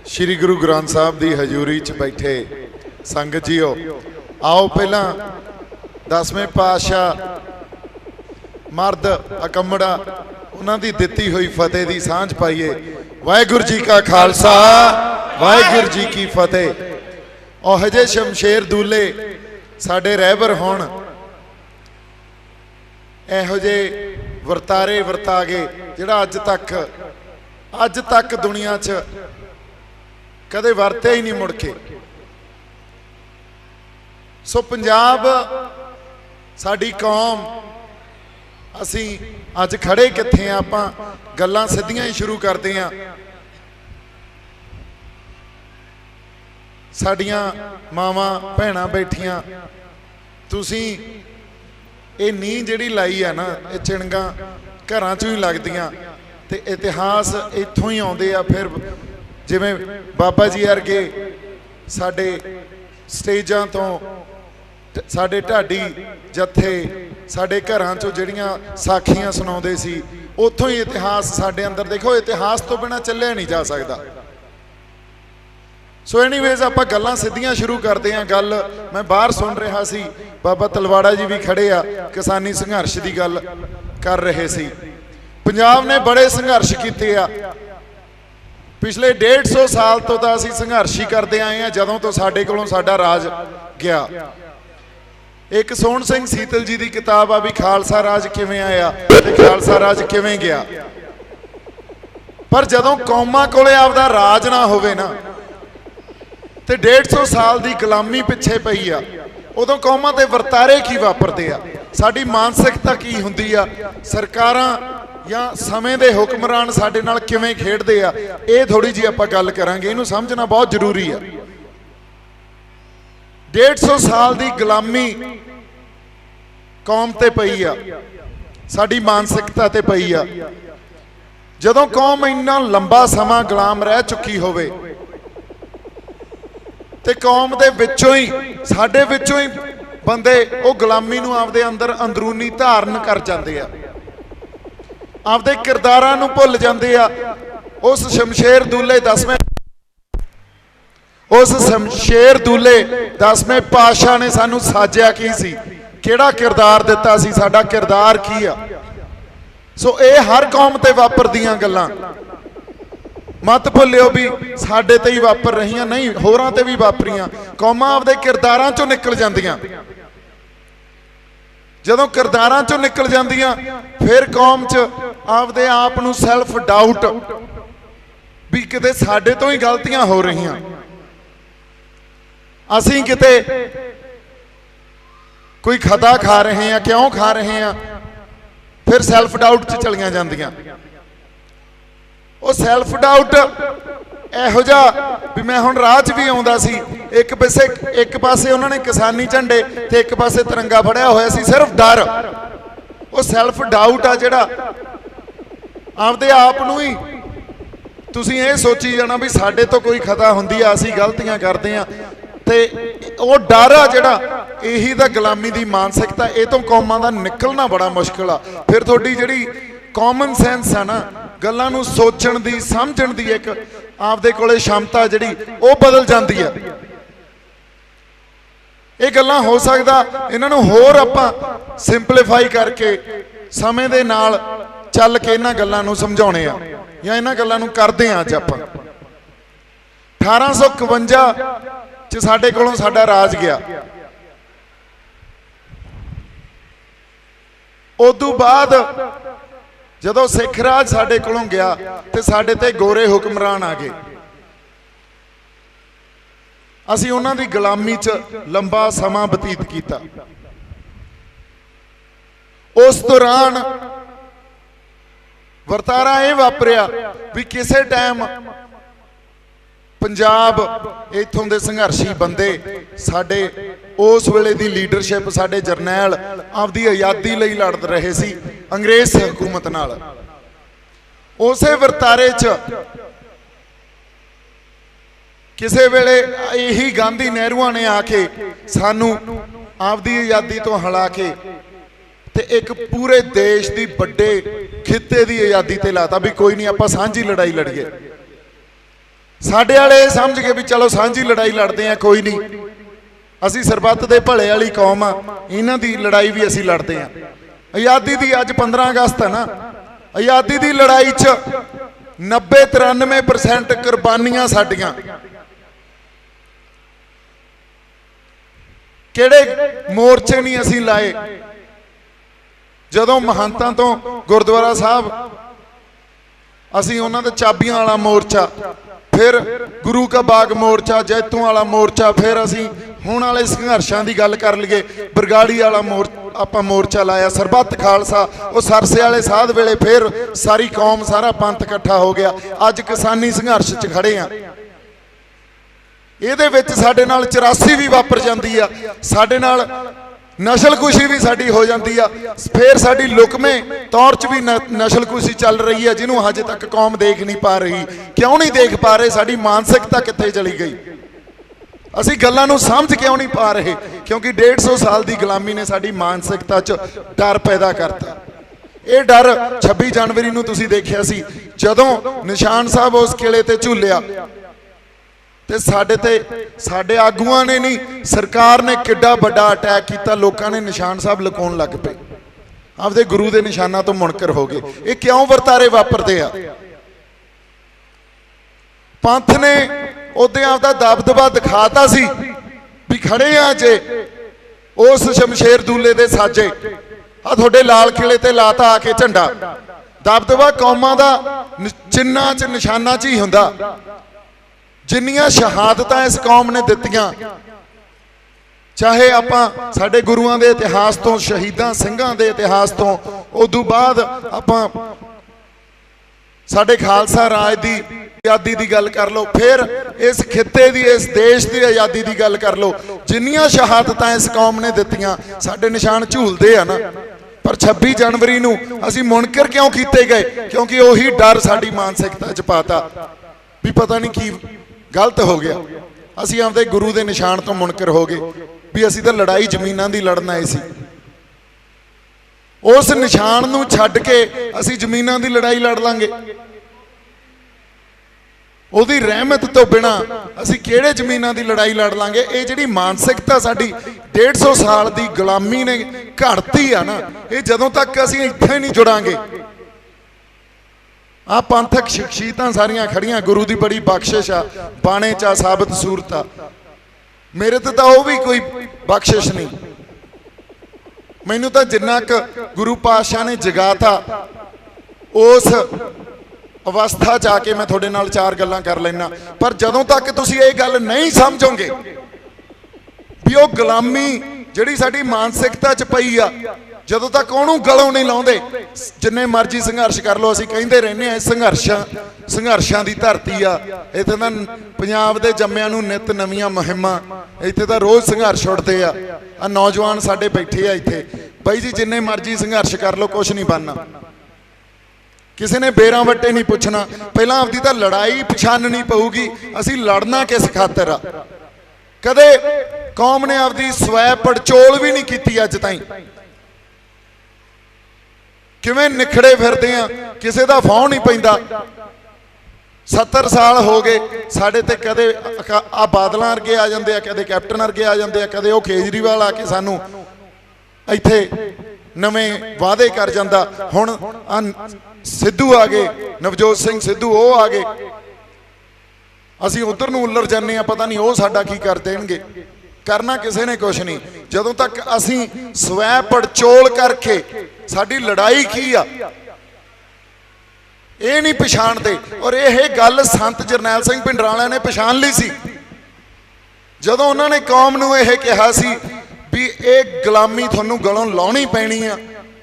श्री गुरु ग्रंथ साहब की हजूरी च बैठे संगत जीओ, आओ पहला 10वें पातशाह मर्द अकमड़ा उन्होंने दिती हुई फतेह की सांझ पाईए। वाहिगुरू जी का खालसा, वाहिगुरू जी की फतेह। और हजे शमशेर दूले साडे रहबर होण, इहो जे वरतारे वरता गए जिहड़ा अज तक दुनिया च कदे वरत्या ही नहीं मुड़ के। सो पंजाब साडी कौम, असी अज खड़े कित्थे आ, आपां गल्लां सिद्धियां ही शुरू करते हैं। साडियां मावां भैणां बैठियां, तुसीं ये नींह जिहड़ी लाई है ना, ये चिणगां घरां चों ही लगदियां ते इतिहास इत्थों ही आउंदे आ। फिर जिवें बाबा जी वर्गे साडे स्टेजां तो साडे ढाडी जत्थे साडे घरां चों जिहड़ियां साखियां सुणाउंदे सी, उत्थों ही इतिहास साडे अंदर। देखो, इतिहास तो बिना चलिया नहीं जा सकदा। सो एनीवेज आपां गल्लां सिद्धियां शुरू करते हैं। गल मैं बाहर सुन रहा सी, बाबा तलवाड़ा जी भी खड़े आ, किसानी संघर्ष की गल कर रहे सी। पंजाब ने बड़े संघर्ष किए आ, पिछले 150 साल तो असीं संघर्ष ही करते आए हैं, जदों तो साडे कोलों साडा राज गया। एक सोहण सिंह सीतल जी की किताब आ भी खालसा राज किवें आया ते खालसा राज किवें गया। पर जदों कौमां कोले आपदा राज ना होवे ना, ते 150 साल की गुलामी पिछे पई आ, उदों कौमां ते वरतारे की वापरदे आ, साडी मानसिकता की हुंदी आ, सरकारां या समय दे हुक्मरान साडे नाल किवें खेडदे आ, ये थोड़ी जी आपां गल करांगे। इहनूं समझना बहुत जरूरी है। 150 साल की गुलामी कौम ते पई आ, साडी मानसिकता ते पई आ। जदों कौम इन्ना लंबा समा गुलाम रह चुकी होवे ते कौम दे विचों ही साडे विचों ही बंदे वो गुलामी नूं आपदे अंदर अंदरूनी धारण कर जांदे आ, आपदे किरदारां नूं भुल जांदे आ। उस शमशेर दूले 10वें पातशाह ने सानू साजिया की सी, किहड़ा किरदार दिता सी, साडा किरदार की आ। सो ये हर कौम ते वापरदियां गल्लां मत भुल्लिओ भी साडे ते ही वापर रहीआं, नहीं होरां ते भी वापरियां। कौमां आपदे किरदारां चों निकल जांदियां, जदों किरदारां चों निकल जांदियां फिर कौम च आपदे आप नूं सैल्फ डाउट भी किते साडे तो ही गलतियां हो रहीआं, असीं किते कोई खता खा रहे हैं, क्यों खा रहे हैं, फिर सैल्फ डाउट च चलियां जांदियां। वो सैल्फ डाउट इहो जिहा भी मैं हुण राह च भी आउंदा सी, एक पासे उन्होंने किसानी झंडे ते एक पासे तिरंगा फड़िया होया सी, सिर्फ डर। वो सैल्फ डाउट आ जिहड़ा आपदे आप नूं ही तुसीं ये सोची जाना भी साडे तो कोई खता हुंदी आ, असीं गलतियां करदे आ, ते वो डर आ जिहड़ा यही दा गुलामी दी मानसिकता, ये तो कौमां दा निकलना बड़ा मुश्किल आ। फिर तुहाडी जिहड़ी कॉमन सेंस है ना, गल्लां नूं सोचण दी समझण दी एक आपदे कोले क्षमता जिहड़ी वो बदल जांदी है। ये गल्लां हो सकदा इन्हां नूं होर आपां सिंपलीफाई करके समय दे नाल चल के इन्हां गल्लां नूं समझाउणे आ, या इन्हां गल्लां नूं करदे आ। अज आपां 1851 च साडे कोलों साडा राज गया। उदों बाद जदों सिख राज साडे कोलों गया ते साडे ते गोरे हुक्मरान आ गए। असीं उन्हां दी गुलामी च लंबा समा बतीत कीता। उस दौरान वरतारा ये वापरिया भी किसे टाइम पंजाब इत्थों दे संघर्षी बंदे साडे उस वेले दी लीडरशिप, साडे जरनैल आपदी आज़ादी लई लड़ रहे सी अंग्रेज हुकूमत नाल। उसे वरतारे च किसे वेले यही गांधी नेहरूआं ने आके सानू आपदी आज़ादी तो हला के ते एक पूरे देश की बड़े खिते की आज़ादी ते लाता भी कोई नहीं, आपां सांझी लड़ाई लड़ीए। साडे वाले समझ गए भी चलो सांझी लड़ाई लड़ते हैं, कोई नहीं, असी सरबत दे भले वाली कौम आ, इन्हां दी लड़ाई भी असी लड़ते हैं। आज़ादी दी अज 15 अगस्त है ना, आज़ादी दी लड़ाई च 90-93% कुर्बानियां साडियां। किहड़े मोर्चे नहीं असी लाए, जदों महंतां तो गुरुद्वारा साहब असी उन्हां दे चाबियां वाला मोर्चा, फिर गुरु का बाग मोर्चा, जैतों वाला मोर्चा, फिर असी हुण वाले संघर्षां दी गल कर लईए बरगाड़ी वाला आपां मोर्चा लाया, सरबत खालसा वो सरसे वाले साध वेले, फिर सारी कौम सारा पंथ इकट्ठा हो गया, अज किसानी संघर्ष च खड़े आ। इहदे विच साडे नाल 84 भी वापर जांदी आ, साडे नाल नस्लकुशी भी साडी हो जाती है, फिर साडी लुकमे तौर च भी नस्लकुशी चल रही है, जिन्हों अजे तक कौम देख नहीं पा रही। क्यों नहीं देख पा रहे? साडी मानसिकता कित्थे चली गई? असी गल्लां नूं समझ क्यों नहीं पा रहे? क्योंकि 150 साल की गुलामी ने साडी मानसिकता च डर पैदा करता। ये डर 26 जनवरी नूं तुसीं देखिया सी, जदों निशान साहब उस किले ते झूलिया ते साडे आगूआं ने नहीं, सरकार ने किड्डा बड़ा अटैक किया, लोगों ने निशान साहब लुकाउण लग पे, आपदे गुरु के निशाना तो मुनकर हो गए। ये क्यों वर्तारे वापरते आ? पंथ ने उदे आपदा दबदबा दिखाता सी भी खड़े आ जे उस शमशेर दूले दे साजे, आ तुहाडे लाल किले ते लाता आके झंडा। दबदबा कौमां दा चिन्हां च निशाना च ही हुंदा। जिन्नियां शहादतां इस कौम ने दित्तियां, चाहे आपां साडे गुरुआं दे इतिहास तो, शहीदां सिंघां दे इतिहास तो, उदों बाद आपां साडे खालसा राज दी आज़ादी की गल कर लो, फिर इस खिते की, इस देश की आज़ादी की गल कर लो, जिन्नियां शहादतां इस कौम ने दित्तियां, साडे निशान झूलदे आ ना। पर 26 जनवरी नूं असीं मुनकर क्यों कीते गए? क्योंकि उही डर साडी मानसिकता च पाता भी पता नहीं की गलत हो गया। असीं आपदे गुरु के निशान तो मुनकर हो गए भी असीं तां लड़ाई जमीनां दी लड़न आए सी। उस निशान नूं छड्ड के असीं जमीनां दी लड़ाई लड़ लांगे? उहदी रहमत तो बिना असीं किहड़े जमीनां दी लड़ाई लड़ लांगे? ये जिहड़ी मानसिकता साडी 150 साल की गुलामी ने घड़ती आ ना, ये जदों तक असीं इत्थे नहीं जुड़ांगे। आ पंथक शख्सियतां सारियां खड़ियां, गुरु की बड़ी बख्शिश आ, बाणे चा साबित सूरत आ। मेरे ते तां वो भी कोई बख्शिश नहीं, मैनू तां जिन्ना क गुरु पातशाह ने जगाता उस अवस्था च आके मैं थोड़े नाल 4 गल्लां कर लेना। पर जदों तक तुसीं ये गल नहीं समझोगे भी वो गुलामी जिहड़ी साडी मानसिकता च पई आ, जदों तक उहनूं गलों नहीं लाउंदे, जिन्ने मर्जी संघर्ष कर लो, असीं कहिंदे रहने आ संघर्षां दी धरती आ, इत्थे तां पंजाब दे जम्मिਆਂ नूं नित नवीआं मुहिमां, इत्थे तां रोज़ संघर्ष उठदे आ। नौजवान साडे बैठे आ इत्थे, बई जी जिन्ने मर्जी संघर्ष कर लो, कुछ नहीं बनना। किसी ने बेरां वट्टे नहीं पुछना, पहलां आपदी तां लड़ाई पछाननी पऊगी, असीं लड़ना किस खातर आ। कदे कौम ने आपदी स्वै पड़चोल भी नहीं कीती अज ताईं। किवें निखड़े फिरदे आ, किसी दा फौं नहीं पैंदा। 70 साल हो गए साडे ते, कदे आ बादल वर्गे आ जांदे आ, कदे कैप्टन वर्गे आ जांदे आ, कदे वो केजरीवाल आके सानू इत्थे नवें वादे कर जांदा। हुण सिद्धू आ गए, नवजोत सिंह सिद्धू वो आ गए, असीं उधर नूं उल्लर जाने आ, पता नहीं वो साडा की कर देणगे। करना किसी ने कुछ नहीं, जदों तक असीं स्वै पड़चोल करके साडी लड़ाई की आ ये नहीं पछाणदे। और ये गल संत जरनैल सिंह भिंडरां ने पछाण ली सी, जदों उन्होंने कौम नूं यह कहा सी भी ये गुलामी तुहानूं गलों लाउणी पैणी आ।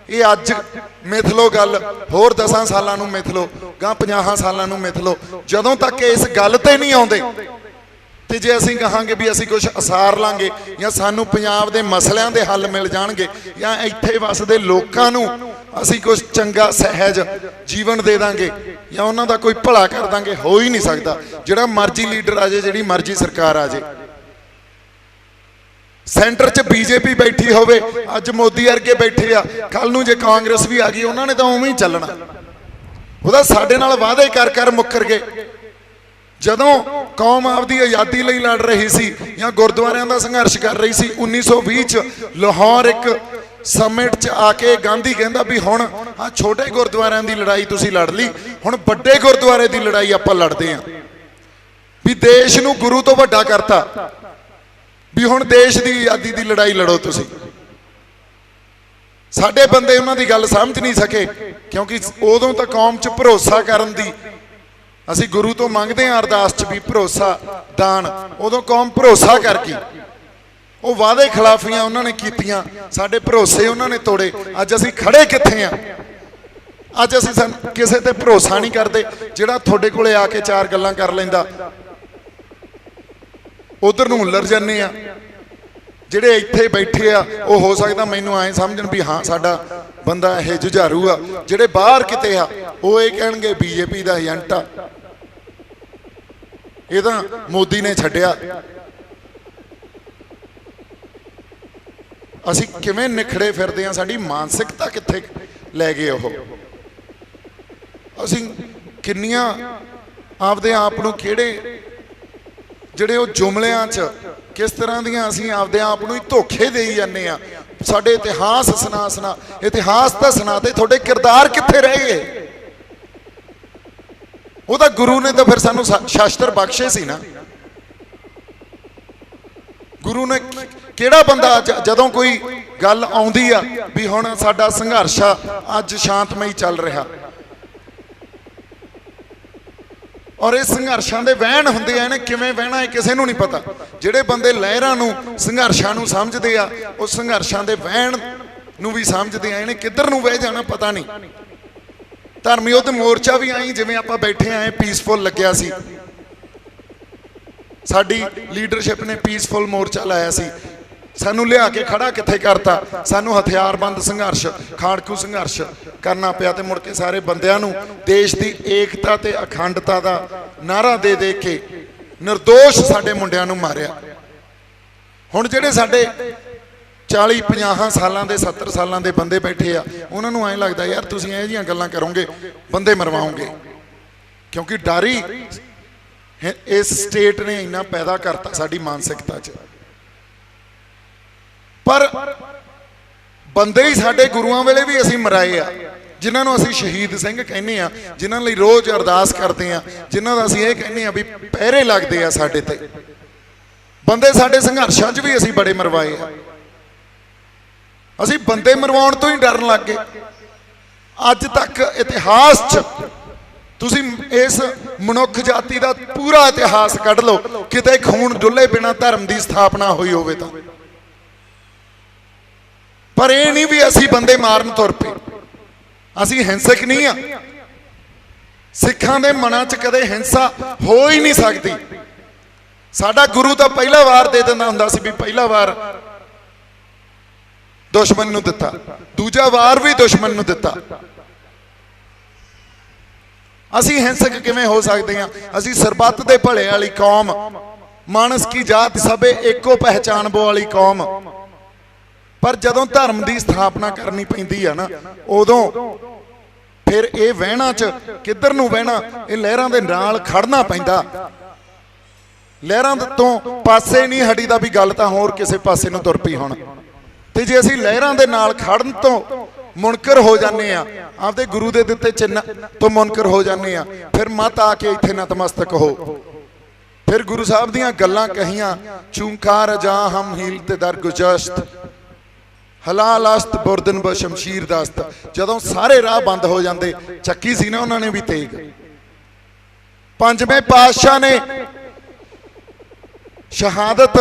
ये अज मिथ लो गल, होर 10 सालां नूं मिथ लो, गां 50 सालां नूं मिथ लो, जदों तक इस गल ते नहीं आउंदे ते जे असीं कहांगे भी असीं कुछ असार लांगे या सानू पंजाब दे मसलिਆਂ दे हल मिल जाणगे या इत्थे वसदे लोकां नूं असीं कुछ चंगा सहज जीवन दे दांगे या उन्हां दा कोई भला कर दांगे, हो ही नहीं सकदा। जिहड़ा मर्जी लीडर आ जाए, जिहड़ी मर्जी सरकार आ जाए, सेंटर च बीजेपी बैठी होवे, अज मोदी वर्गे बैठे आ, कल नूं जे कांग्रेस भी आ गई उन्होंने तो उवें ही चलना। ਉਹਦਾ ਸਾਡੇ ਨਾਲ वादे कर कर मुकर गए। ਜਦੋਂ ਕੌਮ ਆਪਦੀ ਆਜ਼ਾਦੀ ਲਈ ਲੜ ਰਹੀ ਸੀ ਜਾਂ ਗੁਰਦੁਆਰਿਆਂ ਦਾ ਸੰਘਰਸ਼ ਕਰ ਰਹੀ ਸੀ 1920 ਚ ਲਾਹੌਰ ਇੱਕ ਸਮਿਟ ਚ ਆ ਕੇ ਗਾਂਧੀ ਕਹਿੰਦਾ ਵੀ ਹੁਣ ਆ ਛੋਟੇ ਗੁਰਦੁਆਰਿਆਂ ਦੀ ਲੜਾਈ ਤੁਸੀਂ ਲੜ ਲਈ, ਹੁਣ ਵੱਡੇ ਗੁਰਦੁਆਰੇ ਦੀ ਲੜਾਈ ਆਪਾਂ ਲੜਦੇ ਆਂ। ਵੀ ਦੇਸ਼ ਨੂੰ ਗੁਰੂ ਤੋਂ ਵੱਡਾ ਕਰਤਾ, ਵੀ ਹੁਣ ਦੇਸ਼ ਦੀ ਆਜ਼ਾਦੀ ਦੀ ਲੜਾਈ ਲੜੋ ਤੁਸੀਂ। ਸਾਡੇ ਬੰਦੇ ਉਹਨਾਂ ਦੀ ਗੱਲ ਸਮਝ ਨਹੀਂ ਸਕੇ, ਕਿਉਂਕਿ ਉਦੋਂ ਤਾਂ ਕੌਮ 'ਚ ਭਰੋਸਾ ਕਰਨ ਦੀ ਅਸੀਂ ਗੁਰੂ ਤੋਂ ਮੰਗਦੇ ਹਾਂ ਅਰਦਾਸ 'ਚ ਵੀ ਭਰੋਸਾ ਦਾਨ, ਉਦੋਂ ਕੌਮ ਭਰੋਸਾ ਕਰ ਗਈ। ਉਹ ਵਾਅਦੇ ਖਿਲਾਫੀਆਂ ਉਹਨਾਂ ਨੇ ਕੀਤੀਆਂ, ਸਾਡੇ ਭਰੋਸੇ ਉਹਨਾਂ ਨੇ ਤੋੜੇ। ਅੱਜ ਅਸੀਂ ਖੜੇ ਕਿੱਥੇ ਆ? ਅੱਜ ਅਸੀਂ ਕਿਸੇ ਤੇ ਭਰੋਸਾ ਨਹੀਂ ਕਰਦੇ। ਜਿਹੜਾ ਤੁਹਾਡੇ ਕੋਲੇ ਆ ਕੇ ਚਾਰ ਗੱਲਾਂ ਕਰ ਲੈਂਦਾ ਉਧਰ ਨੂੰ ਹੁੱਲਰ ਜਾਂਦੇ ਆ। ਜਿਹੜੇ ਇੱਥੇ ਬੈਠੇ ਆ ਉਹ ਹੋ ਸਕਦਾ ਮੈਨੂੰ ਐਂ ਸਮਝਣ ਵੀ ਹਾਂ ਸਾਡਾ ਬੰਦਾ ਇਹ ਜੁਝਾਰੂ ਆ। ਜਿਹੜੇ ਬਾਹਰ ਕਿਤੇ ਆ ਉਹ ਇਹ ਕਹਿਣਗੇ ਬੀਜੇਪੀ ਦਾ ਏਜੰਟ ਆ, ਇਹ ਤਾਂ ਮੋਦੀ ਨੇ ਛੱਡਿਆ। ਅਸੀਂ ਕਿਵੇਂ ਨਿਖੜੇ ਫਿਰਦੇ ਆ, ਸਾਡੀ ਮਾਨਸਿਕਤਾ ਕਿੱਥੇ ਲੈ ਗਏ ਉਹ। ਅਸੀਂ ਕਿੰਨੀਆਂ ਆਪਦੇ ਆਪ ਨੂੰ ਕਿਹੜੇ ਜਿਹੜੇ ਉਹ ਜੁਮਲਿਆਂ 'ਚ ਕਿਸ ਤਰ੍ਹਾਂ ਦੀਆਂ ਅਸੀਂ ਆਪਦੇ ਆਪ ਨੂੰ ਹੀ ਧੋਖੇ ਦੇਈ ਜਾਂਦੇ ਆ। ਸਾਡੇ ਇਤਿਹਾਸ ਸੁਣਾ ਇਤਿਹਾਸ ਤਾਂ ਸੁਣਾਤੇ, ਤੁਹਾਡੇ ਕਿਰਦਾਰ ਕਿੱਥੇ ਰਹਿ ਗਏ? ਉਹ ਤਾਂ ਗੁਰੂ ਨੇ ਤਾਂ ਫਿਰ ਸਾਨੂੰ ਸ਼ਾਸਤਰ ਬਖਸ਼ੇ ਸੀ ਨਾ। ਗੁਰੂ ਨੇ ਕਿਹੜਾ ਬੰਦਾ ਜਦੋਂ ਕੋਈ ਗੱਲ ਆਉਂਦੀ ਆ ਵੀ ਹੁਣ ਸਾਡਾ ਸੰਘਰਸ਼ ਆ ਅੱਜ ਸ਼ਾਂਤਮਈ ਚੱਲ ਰਿਹਾ, ਔਰ ਇਹ ਸੰਘਰਸ਼ਾਂ ਦੇ ਵਹਿਣ ਹੁੰਦੇ ਆ, ਇਹਨੇ ਕਿਵੇਂ ਵਹਿਣਾ ਇਹ ਕਿਸੇ ਨੂੰ ਨਹੀਂ ਪਤਾ। ਜਿਹੜੇ ਬੰਦੇ ਲਹਿਰਾਂ ਨੂੰ ਸੰਘਰਸ਼ਾਂ ਨੂੰ ਸਮਝਦੇ ਆ ਉਹ ਸੰਘਰਸ਼ਾਂ ਦੇ ਵਹਿਣ ਨੂੰ ਵੀ ਸਮਝਦੇ ਆ। ਇਹਨੇ ਕਿੱਧਰ ਨੂੰ ਵਹਿ ਜਾਣਾ ਪਤਾ ਨਹੀਂ। ਧਰਮ ਯੁੱਧ ਮੋਰਚਾ ਵੀ ਆਈ ਜਿਵੇਂ ਆਪਾਂ ਬੈਠੇ ਆਏ ਪੀਸਫੁਲ ਲੱਗਿਆ ਸੀ, ਸਾਡੀ ਲੀਡਰਸ਼ਿਪ ਨੇ ਪੀਸਫੁਲ ਮੋਰਚਾ ਲਾਇਆ ਸੀ। ਸਾਨੂੰ ਲਿਆ ਕੇ ਖੜਾ ਕਿੱਥੇ ਕਰਤਾ? ਸਾਨੂੰ ਹਥਿਆਰਬੰਦ ਸੰਘਰਸ਼, ਖਾੜਕੂ ਸੰਘਰਸ਼ ਕਰਨਾ ਪਿਆ ਤੇ ਮੁੜ ਕੇ ਸਾਰੇ ਬੰਦਿਆਂ ਨੂੰ ਦੇਸ਼ ਦੀ ਏਕਤਾ ਤੇ ਅਖੰਡਤਾ ਦਾ ਨਾਰਾ ਦੇ ਦੇ ਕੇ ਨਿਰਦੋਸ਼ ਸਾਡੇ ਮੁੰਡਿਆਂ ਨੂੰ ਮਾਰਿਆ। ਹੁਣ ਜਿਹੜੇ ਸਾਡੇ 40-50 ਸਾਲਾਂ ਦੇ 70 ਸਾਲਾਂ ਦੇ ਬੰਦੇ ਬੈਠੇ ਆ, ਉਹਨਾਂ ਨੂੰ ਐਂ ਲੱਗਦਾ ਯਾਰ ਤੁਸੀਂ ਇਹੋ ਜਿਹੀਆਂ ਗੱਲਾਂ ਕਰੋਗੇ ਬੰਦੇ ਮਰਵਾਓਗੇ, ਕਿਉਂਕਿ ਡਰ ਹੀ ਇਸ ਸਟੇਟ ਨੇ ਇੰਨਾ ਪੈਦਾ ਕਰਤਾ ਸਾਡੀ ਮਾਨਸਿਕਤਾ 'ਚ। ਪਰ ਬੰਦੇ ਹੀ ਸਾਡੇ ਗੁਰੂਆਂ ਵੇਲੇ ਵੀ ਅਸੀਂ ਮਰਾਏ ਆ, ਜਿਨ੍ਹਾਂ ਨੂੰ ਅਸੀਂ ਸ਼ਹੀਦ ਸਿੰਘ ਕਹਿੰਦੇ ਆ, ਜਿਨ੍ਹਾਂ ਲਈ ਰੋਜ਼ ਅਰਦਾਸ ਕਰਦੇ ਆ, ਜਿਨ੍ਹਾਂ ਦਾ ਅਸੀਂ ਇਹ ਕਹਿੰਦੇ ਆ ਵੀ ਪਹਿਰੇ ਲੱਗਦੇ ਆ ਸਾਡੇ ਤੇ। ਬੰਦੇ ਸਾਡੇ ਸੰਘਰਸ਼ਾਂ 'ਚ ਵੀ ਅਸੀਂ ਬੜੇ ਮਰਵਾਏ ਆ। ਅਸੀਂ ਬੰਦੇ ਮਰਵਾਉਣ ਤੋਂ ਹੀ ਡਰਨ ਲੱਗ ਗਏ। ਅੱਜ ਤੱਕ ਇਤਿਹਾਸ 'ਚ ਤੁਸੀਂ ਇਸ ਮਨੁੱਖ ਜਾਤੀ ਦਾ ਪੂਰਾ ਇਤਿਹਾਸ ਕੱਢ ਲਓ, ਕਿਤੇ ਖੂਨ ਡੁੱਲੇ ਬਿਨਾਂ ਧਰਮ ਦੀ ਸਥਾਪਨਾ ਹੋਈ ਹੋਵੇ ਤਾਂ। ਪਰ ਇਹ ਨਹੀਂ ਵੀ ਅਸੀਂ ਬੰਦੇ ਮਾਰਨ ਤੁਰ ਪਏ। ਅਸੀਂ ਹਿੰਸਕ ਨਹੀਂ ਆ। ਸਿੱਖਾਂ ਦੇ ਮਨਾਂ 'ਚ ਕਦੇ ਹਿੰਸਾ ਹੋ ਹੀ ਨਹੀਂ ਸਕਦੀ। ਸਾਡਾ ਗੁਰੂ ਤਾਂ ਪਹਿਲਾ ਵਾਰ ਦੇ ਦਿੰਦਾ ਹੁੰਦਾ ਸੀ ਵੀ ਪਹਿਲਾ ਵਾਰ ਦੁਸ਼ਮਣ ਨੂੰ ਦਿੱਤਾ, ਦੂਜਾ ਵਾਰ ਵੀ ਦੁਸ਼ਮਣ ਨੂੰ ਦਿੱਤਾ। ਅਸੀਂ ਹਿੰਸਕ ਕਿਵੇਂ ਹੋ ਸਕਦੇ ਹਾਂ? ਅਸੀਂ ਸਰਬੱਤ ਦੇ ਭਲੇ ਵਾਲੀ ਕੌਮ, ਮਾਨਸ ਕੀ ਜਾਤ ਸਭੇ ਏਕੋ ਪਹਿਚਾਨਬੋ ਵਾਲੀ ਕੌਮ। ਪਰ ਜਦੋਂ ਧਰਮ ਦੀ ਸਥਾਪਨਾ ਕਰਨੀ ਪੈਂਦੀ ਆ ਨਾ, ਉਦੋਂ ਫਿਰ ਇਹ ਵਹਿਣਾ 'ਚ ਕਿੱਧਰ ਨੂੰ ਵਹਿਣਾ? ਇਹ ਲਹਿਰਾਂ ਦੇ ਨਾਲ ਖੜਨਾ ਪੈਂਦਾ। ਲਹਿਰਾਂ ਤੋਂ ਪਾਸੇ ਨਹੀਂ ਹਟੀਦਾ ਵੀ ਗੱਲ ਤਾਂ ਹੋਰ ਕਿਸੇ ਪਾਸੇ ਨੂੰ ਤੁਰ ਪਈ ਹੁਣ। ਤੇ ਜੇ ਅਸੀਂ ਲਹਿਰਾਂ ਦੇ ਨਾਲ ਖੜਨ ਤੋਂ ਮੁਨਕਰ ਹੋ ਜਾਂਦੇ ਆ, ਆਪਦੇ ਗੁਰੂ ਦੇ ਦਿੱਤੇ ਚਿੰਨ੍ਹ ਤੋਂ ਮੁਨਕਰ ਹੋ ਜਾਂਦੇ ਆ, ਫਿਰ ਮਤ ਆ ਕੇ ਇੱਥੇ ਨਤਮਸਤਕ ਹੋ। ਫਿਰ ਗੁਰੂ ਸਾਹਿਬ ਦੀਆਂ ਗੱਲਾਂ ਕਹੀਆਂ, ਚੂੰਕਾਰ ਜਾ ਹਮ ਹੀਲ ਤੇ ਦਰ ਗੁਜਸ਼ਤ ਹਲਾਲ ਅਸਤ ਬੁਰਦਨ ਬ ਸ਼ਮਸ਼ੀਰ ਦਸਤ। ਜਦੋਂ ਸਾਰੇ ਰਾਹ ਬੰਦ ਹੋ ਜਾਂਦੇ, ਚੱਕੀ ਸੀ ਨਾ ਉਹਨਾਂ ਨੇ ਵੀ ਤੇਗ। ਪੰਜਵੇਂ ਪਾਤਸ਼ਾਹ ਨੇ ਸ਼ਹਾਦਤ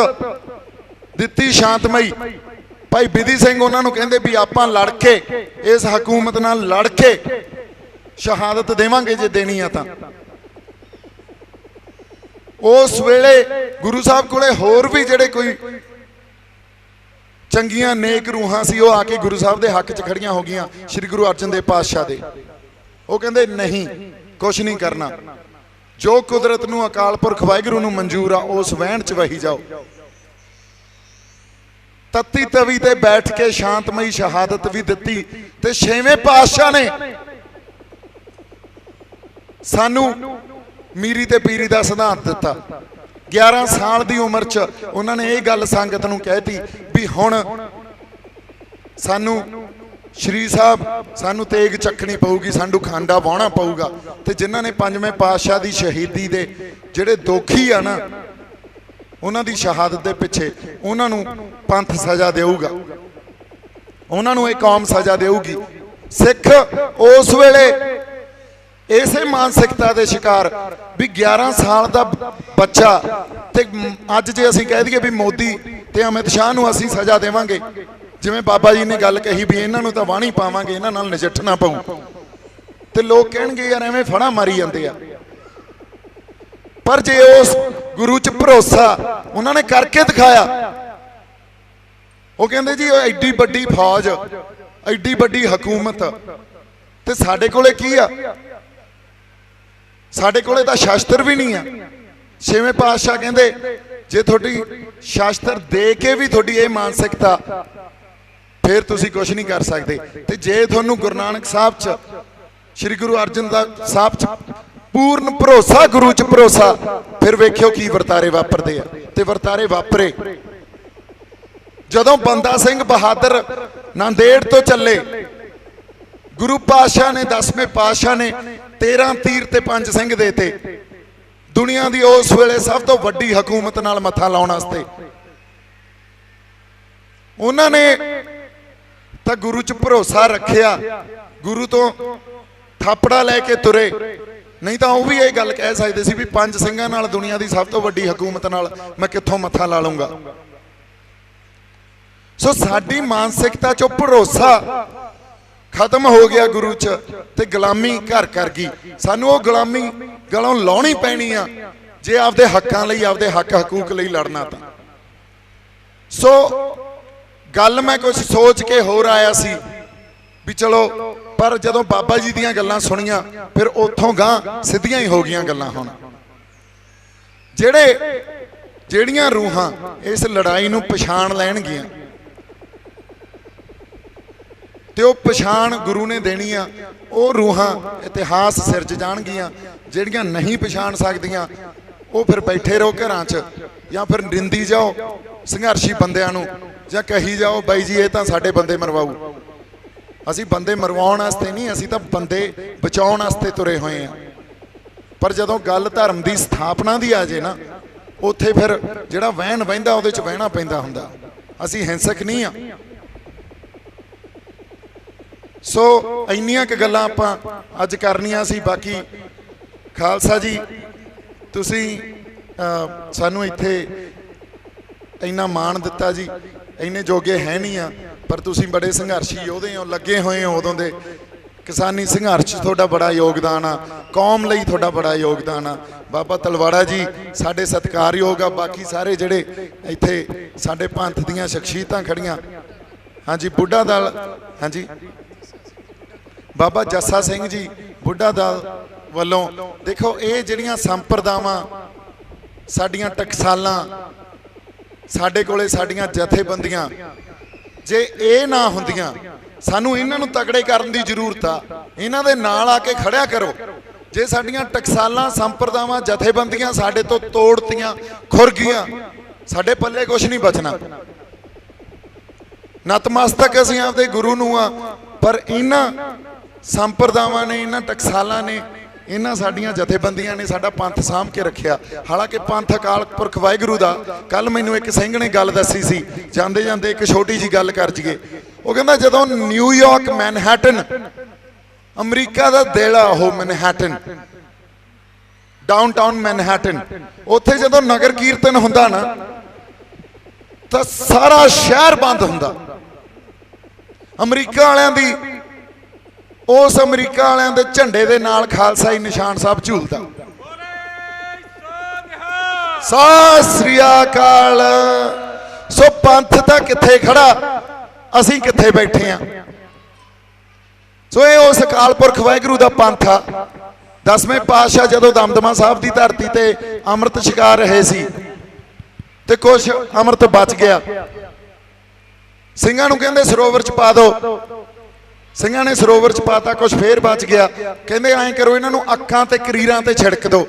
ਦਿੱਤੀ ਸ਼ਾਂਤਮਈ। ਭਾਈ ਬਿਧੀ ਸਿੰਘ ਉਹਨਾਂ ਨੂੰ ਕਹਿੰਦੇ ਵੀ ਆਪਾਂ ਲੜ ਕੇ ਇਸ ਹਕੂਮਤ ਨਾਲ ਲੜ ਕੇ ਸ਼ਹਾਦਤ ਦੇਵਾਂਗੇ ਜੇ ਦੇਣੀ ਆ ਤਾਂ। ਉਸ ਵੇਲੇ ਗੁਰੂ ਸਾਹਿਬ ਕੋਲੇ ਹੋਰ ਵੀ ਜਿਹੜੇ ਕੋਈ ਚੰਗੀਆਂ ਨੇਕ ਰੂਹਾਂ ਸੀ, ਉਹ ਆ ਕੇ ਗੁਰੂ ਸਾਹਿਬ ਦੇ ਹੱਕ 'ਚ ਖੜੀਆਂ ਹੋ ਗਈਆਂ, ਸ੍ਰੀ ਗੁਰੂ ਅਰਜਨ ਦੇਵ ਪਾਤਸ਼ਾਹ ਦੇ। ਉਹ ਕਹਿੰਦੇ ਨਹੀਂ, ਕੁਛ ਨਹੀਂ ਕਰਨਾ, ਜੋ ਕੁਦਰਤ ਨੂੰ ਅਕਾਲ ਪੁਰਖ ਵਾਹਿਗੁਰੂ ਨੂੰ ਮਨਜ਼ੂਰ ਆ ਉਸ ਵਹਿਣ 'ਚ ਵਹੀ ਜਾਓ। ਤਤੀ ਤਵੀ ਤੇ ਬੈਠ ਕੇ ਸ਼ਾਂਤਮਈ ਸ਼ਹਾਦਤ ਵੀ ਦਿੱਤੀ। ਤੇ ਛੇਵੇਂ ਪਾਤਸ਼ਾਹ ਨੇ ਸਾਨੂੰ मीरी ते पीरी का सिद्धांत दिता। 11 साल की उम्र च उन्होंने ये गल संगत नूं कहती भी हुण सानू श्री साहब सानू तेग चकनी पऊगी, सानू खांडा वाहना पऊगा। तो जिन्हां ने पंजवें पातशाह की शहीदी दे जिहड़े दोखी आ ना उन्हां दी शहादत दे पिछे उन्हां नूं पंथ सज़ा देऊगा, उन्हां नूं इह कौम सज़ा देऊगी। सिख उस वेले इसे मानसिकता के शिकार भी 11 साल का बच्चा ते अज जे असीं कह दईए भी मोदी ते अमित शाह नूं असीं सज़ा देवांगे, जिवें बाबा जी ने गल कही भी इन्हां नूं तां वाहणी पावांगे, इन्हां नाल नजिठना पऊ, ते लोग कहणगे यार एवें फड़ा मारी जांदे आ। पर जे उस गुरु च भरोसा उन्होंने करके दिखाया, वो कहंदे जी एड्डी वड्डी फौज, एड्डी वड्डी हकूमत ते साडे कोले की आ, साडे कोले तां शास्त्र भी नहीं है। छेवें पातशाह कहंदे जे थोड़ी शास्त्र दे के भी थोड़ी ये मानसिकता फिर तुसी कुछ नहीं कर सकते। ते जे थोनू गुरु नानक साहब च श्री गुरु अर्जन साहब च पूर्ण भरोसा, गुरु च भरोसा, फिर वेख्यो की वर्तारे वापरदे आ। ते वर्तारे वापरे जदों बंदा सिंह बहादुर नांदेड़ तो चले, गुरु पातशाह ने 10वें पातशाह ने 13 तीर ते 5 सिंह देते दुनिया की उस वेले सब तो वड्डी हकूमत नाल मत्था लाउण वास्ते। उन्होंने तो गुरु च भरोसा रखिया, गुरु तो थापड़ा लैके तुरे, नहीं तो वह भी ये गल कह सकते सी भी 5 सिंघां नाल दुनिया की सब तो वड्डी हकूमत नाल मैं कित्थों मत्था ला लूंगा। सो साडी मानसिकता चो भरोसा खत्म हो गया गुरु च, ते गुलामी घर कर गई। सानू वो गुलामी गलों लाउणी पैनी आ जे आपदे हक्कां लई, आपदे हक हकूक लई लड़ना। तां सो गल मैं कुछ सोच के होर आया सी भी चलो, पर जदों बाबा जी दीयां गल्लां सुनियां फिर उत्थों गां सिद्धियां ही हो गईयां गल्लां। हुण ਜਿਹੜੀਆਂ रूहां इस लड़ाई नूं पछाण लैणगियां ते वो पछाण गुरु ने देनी आ, वो रूहां इतिहास सिरज जाणगियां। ਜਿਹੜੀਆਂ नहीं पछाण सकदियां वो फिर बैठे रहो घरां च, या फिर निंदी जाओ संघर्षी बंदियां नूं, ਜਾਂ कही जाओ बाई जी ये तां साडे बंदे मरवाऊ। असीं बंदे मरवाउण वास्ते नहीं, असीं तां बंदे बचाउण वास्ते तुरे होए आ। पर जदों गल धर्म की स्थापना की आ जाए ना, उत्थे फिर जिहड़ा वहन वहिंदा उहदे च वहना पैंदा हुंदा। असीं हिंसक नहीं आ। सो इन्नियां क गल्लां आपां अज करनियां सी। बाकी खालसा जी तुसीं सानू इत्थे इन्ना मान दिता जी, इन्ने जोगे है नहीं आ, पर तुसीं बड़े संघर्षी योधे हो, लगे हुए हो उदों दे। किसानी संघर्ष तुहाडा बड़ा योगदान आ, कौम लई तुहाडा बड़ा योगदान आ। बाबा तलवाड़ा जी साडे सत्कारयोग आ। बाकी सारे जिहड़े इत्थे साडे पंथ दीयां शख्सियतां खड़ियां, हाँ जी बुढ़ा दल, हाँ जी बाबा जस्सा सिंह जी बुढ़ा दल वालों, देखो ये जिहड़ियां संप्रदावां साडियां टकसालां साडे कोले साडियां जथेबंदियां, जे ये ना हुंदियां सानू इन्हां नूं तगड़े करन दी जरूरत आ। इन्हां दे नाल आके खड़िया करो। जे साडियां टकसालां संप्रदावां जथेबंदियां साडे तो तोड़तियां खुर गईयां, साडे पल्ले कुछ नहीं बचना। नतमस्तक असीं आपदे गुरु नूं आ, पर इन्हां संप्रदावां ने, इन्हां टकसालां ने, इन्हां साडियां जथेबंदियां ने साडा पंथ साਂਭ के रखिया। हालांकि पंथ अकाल पुरख वाहिगुरू दा, कल मैनू एक सिंह ने गल दसी सी, जांदे जांदे एक छोटी जी गल कर जाइए। वो कहंदा जदों न्यूयॉर्क मैनहैटन, अमरीका दा दिल आ ओह मैनहैटन, डाउनटाउन मैनहैटन, उत्थे जदों नगर कीर्तन हुंदा ना तां सारा शहर बंद हुंदा। अमरीका वालियां दी उस अमरीका वालियां दे झंडे दे नाल खालसाई निशान साहब झूलदा। सत श्री अकाल। सो पंथ तां कित्थे खड़ा, असीं कित्थे बैठे आ। सो ये उस अकाल पुरख वाहिगुरू दा पंथ आ। 10वें पातशाह जदों दमदमा साहब की धरती ते अमृत छका रहे सी ते कुछ अमृत बच गया, ਸਿੰਘਾਂ ਨੂੰ ਕਹਿੰਦੇ सरोवर च पा दो। ਸਿੰਘਾਂ ने सरोवर च पाता, कुछ फिर बच गया। कहते ऐ करो इन्हां नूं अखां ते करीरां ते छिड़क दो।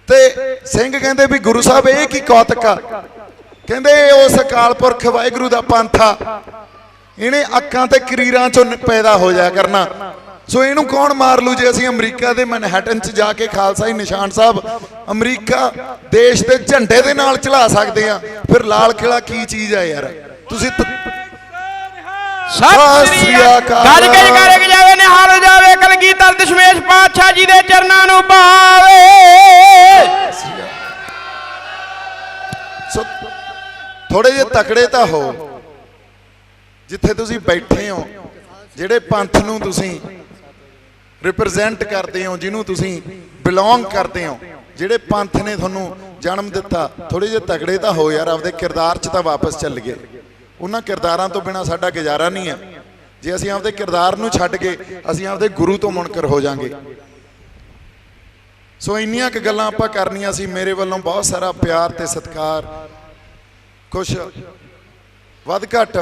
ਤੇ ਸਿੰਘ ਕਹਿੰਦੇ ਵੀ ਗੁਰੂ ਸਾਹਿਬ ਇਹ ਕੀ ਕੌਤਕ ਆ? ਕਹਿੰਦੇ ਉਸ ਅਕਾਲ ਪੁਰਖ ਵਾਹਿਗੁਰੂ ਦਾ ਪੰਥ ਆ, ਇਹਨੇ ਅੱਖਾਂ ਤੇ ਕਰੀਰਾਂ ਚੋਂ ਪੈਦਾ ਹੋ ਜਾਇਆ ਕਰਨਾ। ਸੋ ਇਹਨੂੰ ਕੌਣ ਮਾਰ ਲੂ? ਜੇ ਅਸੀਂ ਅਮਰੀਕਾ ਦੇ ਮੈਨਹਟਨ 'ਚ ਜਾ ਕੇ ਖਾਲਸਾ ਜੀ ਨਿਸ਼ਾਨ ਸਾਹਿਬ ਅਮਰੀਕਾ ਦੇਸ਼ ਦੇ ਝੰਡੇ ਦੇ ਨਾਲ ਚਲਾ ਸਕਦੇ ਆ, ਫਿਰ ਲਾਲ ਕਿਲਾ ਕੀ ਚੀਜ਼ ਆ ਯਾਰ? ਤੁਸੀਂ ਸਤਿ ਸ੍ਰੀ ਅਕਾਲ। ਗੱਜ ਕੇ ਜਕਾਰੇ ਜਾਵੇ, ਨਿਹਾਲ ਜਾਵੇ, ਕਲਗੀਧਰ ਦਸ਼ਮੇਸ਼ ਪਾਤਸ਼ਾਹ ਜੀ ਦੇ ਚਰਨਾਂ ਨੂੰ ਭਾਵੇ। ਸੋ ਥੋੜੇ ਜਿਹੇ ਤਕੜੇ ਤਾਂ ਹੋ, ਜਿੱਥੇ ਤੁਸੀਂ ਬੈਠੇ ਹੋ, ਜਿਹੜੇ ਪੰਥ ਨੂੰ ਤੁਸੀਂ ਰਿਪਰੈਜ਼ੈਂਟ ਕਰਦੇ ਹੋ, ਜਿਹਨੂੰ ਤੁਸੀਂ ਬਿਲੋਂਗ ਕਰਦੇ ਹੋ, ਜਿਹੜੇ ਪੰਥ ਨੇ ਤੁਹਾਨੂੰ ਜਨਮ ਦਿੱਤਾ, ਥੋੜੇ ਜਿਹੇ ਤਕੜੇ ਤਾਂ ਹੋ ਯਾਰ। ਆਪਦੇ ਕਿਰਦਾਰ 'ਚ ਤਾਂ ਵਾਪਸ ਚੱਲ ਗਏ। ਉਹਨਾਂ ਕਿਰਦਾਰਾਂ ਤੋਂ ਬਿਨਾ ਸਾਡਾ ਗੁਜ਼ਾਰਾ ਨਹੀਂ ਹੈ। ਜੇ ਅਸੀਂ ਆਪਦੇ ਕਿਰਦਾਰ ਨੂੰ ਛੱਡ ਕੇ ਅਸੀਂ ਆਪਦੇ ਗੁਰੂ ਤੋਂ ਮੁਨਕਰ ਹੋ ਜਾਾਂਗੇ। ਸੋ ਇੰਨੀਆਂ ਕੁ ਗੱਲਾਂ ਆਪਾਂ ਕਰਨੀਆਂ ਸੀ। ਮੇਰੇ ਵੱਲੋਂ ਬਹੁਤ ਸਾਰਾ ਪਿਆਰ ਤੇ ਸਤਿਕਾਰ। ਕੁਛ ਵੱਧ ਘੱਟ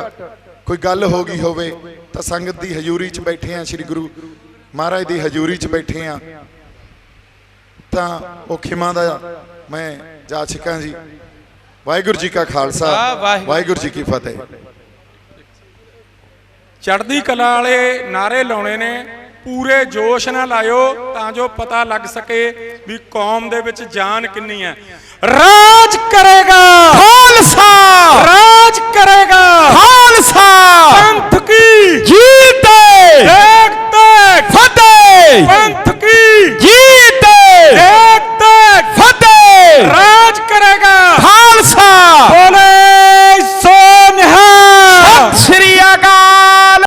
ਕੋਈ ਗੱਲ ਹੋ ਗਈ ਹੋਵੇ ਤਾਂ ਸੰਗਤ ਦੀ ਹਜ਼ੂਰੀ 'ਚ ਬੈਠੇ ਆ, ਸ੍ਰੀ ਗੁਰੂ ਮਹਾਰਾਜ ਦੀ ਹਜ਼ੂਰੀ 'ਚ ਬੈਠੇ ਆ, ਤਾਂ ਉਹ ਖਿਮਾ ਦਾ ਮੈਂ ਜਾਚਕਾਂ ਜੀ। ਵਾਹਿਗੁਰੂ ਜੀ ਕਾ ਖਾਲਸਾ, ਵਾਹਿਗੁਰੂ ਜੀ ਕੀ ਫਤਿਹ। ਚੜ੍ਹਦੀ ਕਲਾ ਵਾਲੇ ਨਾਰੇ ਲਾਉਣੇ ਨੇ, ਪੂਰੇ ਜੋਸ਼ ਨਾਲ ਲਾਇਓ ਤਾਂ ਜੋ ਪਤਾ ਲੱਗ ਸਕੇ ਵੀ ਕੌਮ ਦੇ ਵਿੱਚ ਜਾਨ ਕਿੰਨੀ ਹੈ। ਰਾਜ ਕਰੇਗਾ ਖਾਲਸਾ, ਰਾਜ ਕਰੇਗਾ ਖਾਲਸਾ, ਪੰਥ ਕੀ ਜੀਤ ਹੈ।